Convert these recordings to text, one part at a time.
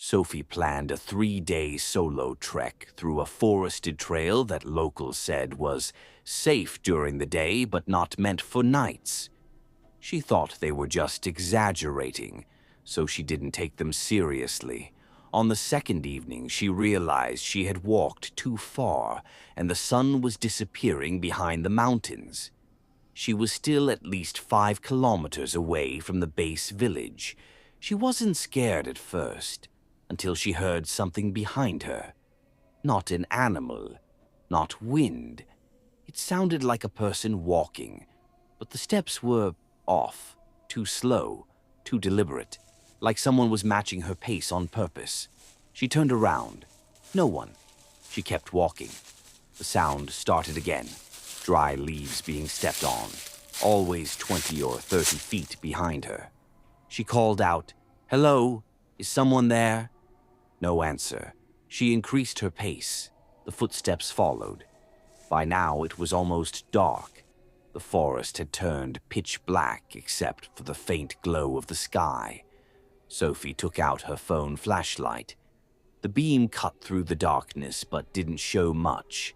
Sophie planned a 3-day solo trek through a forested trail that locals said was safe during the day but not meant for nights. She thought they were just exaggerating, so she didn't take them seriously. On the second evening, she realized she had walked too far and the sun was disappearing behind the mountains. She was still at least 5 kilometers away from the base village. She wasn't scared at first, until she heard something behind her. Not an animal, not wind. It sounded like a person walking, but the steps were off, too slow, too deliberate, like someone was matching her pace on purpose. She turned around. No one. She kept walking. The sound started again, dry leaves being stepped on, always 20 or 30 feet behind her. She called out, "Hello, is someone there?" No answer. She increased her pace. The footsteps followed. By now it was almost dark. The forest had turned pitch black except for the faint glow of the sky. Sophie took out her phone flashlight. The beam cut through the darkness but didn't show much.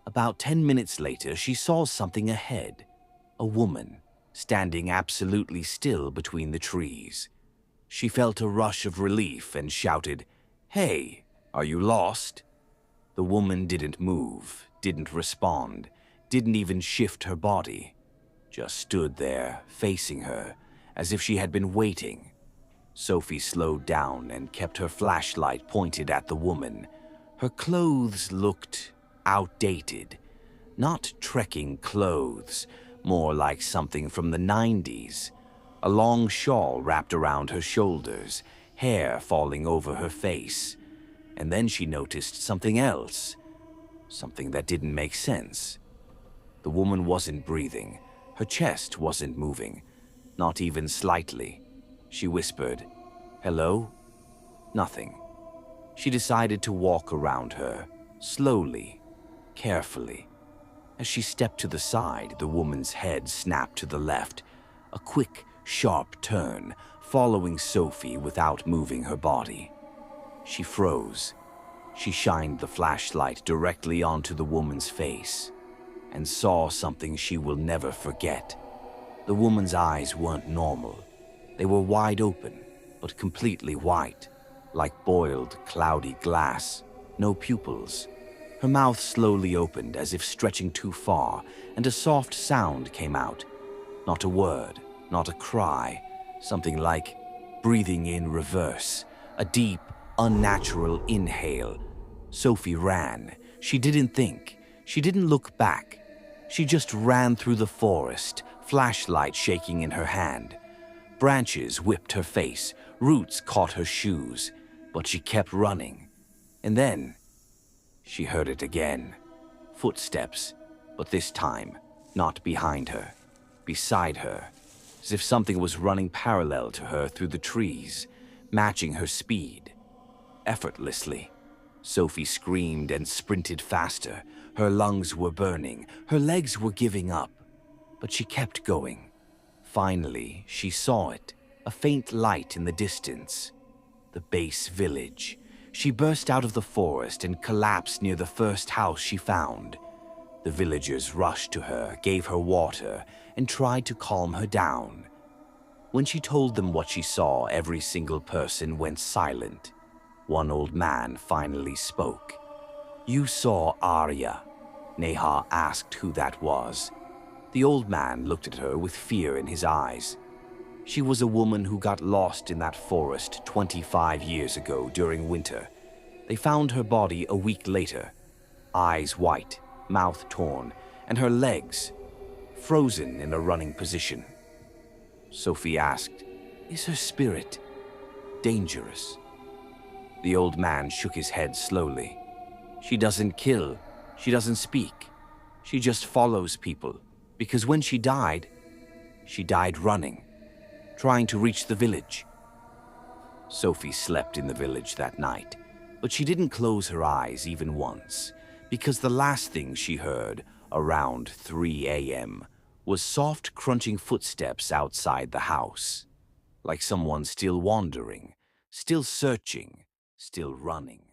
About 10 minutes later, she saw something ahead. A woman, standing absolutely still between the trees. She felt a rush of relief and shouted, "Hey, are you lost?" The woman didn't move, didn't respond, didn't even shift her body. Just stood there, facing her, as if she had been waiting. Sophie slowed down and kept her flashlight pointed at the woman. Her clothes looked outdated. Not trekking clothes, more like something from the 90s. A long shawl wrapped around her shoulders, hair falling over her face. And then she noticed something else, something that didn't make sense. The woman wasn't breathing. Her chest wasn't moving, not even slightly. She whispered, "Hello?" Nothing. She decided to walk around her, slowly, carefully. As she stepped to the side, the woman's head snapped to the left, a quick, sharp turn, following Sophie without moving her body. She froze. She shined the flashlight directly onto the woman's face and saw something she will never forget. The woman's eyes weren't normal. They were wide open, but completely white, like boiled, cloudy glass. No pupils. Her mouth slowly opened as if stretching too far, and a soft sound came out. Not a word, not a cry. Something like breathing in reverse. A deep, unnatural inhale. Sophie ran. She didn't think. She didn't look back. She just ran through the forest, flashlight shaking in her hand. Branches whipped her face, roots caught her shoes, but she kept running. And then she heard it again. Footsteps, but this time not behind her, beside her, as if something was running parallel to her through the trees, matching her speed. Effortlessly, Sophie screamed and sprinted faster. Her lungs were burning, her legs were giving up, but she kept going. Finally, she saw it, a faint light in the distance. The base village. She burst out of the forest and collapsed near the first house she found. The villagers rushed to her, gave her water, and tried to calm her down. When she told them what she saw, every single person went silent. One old man finally spoke. "You saw Arya?" Neha asked who that was. The old man looked at her with fear in his eyes. She was a woman who got lost in that forest 25 years ago during winter. They found her body a week later, eyes white, mouth torn, and her legs frozen in a running position. Sophie asked, "Is her spirit dangerous?" The old man shook his head slowly. "She doesn't kill, she doesn't speak. She just follows people, because when she died running, trying to reach the village." Sophie slept in the village that night, but she didn't close her eyes even once, because the last thing she heard, around 3 a.m., was soft crunching footsteps outside the house, like someone still wandering, still searching, still running.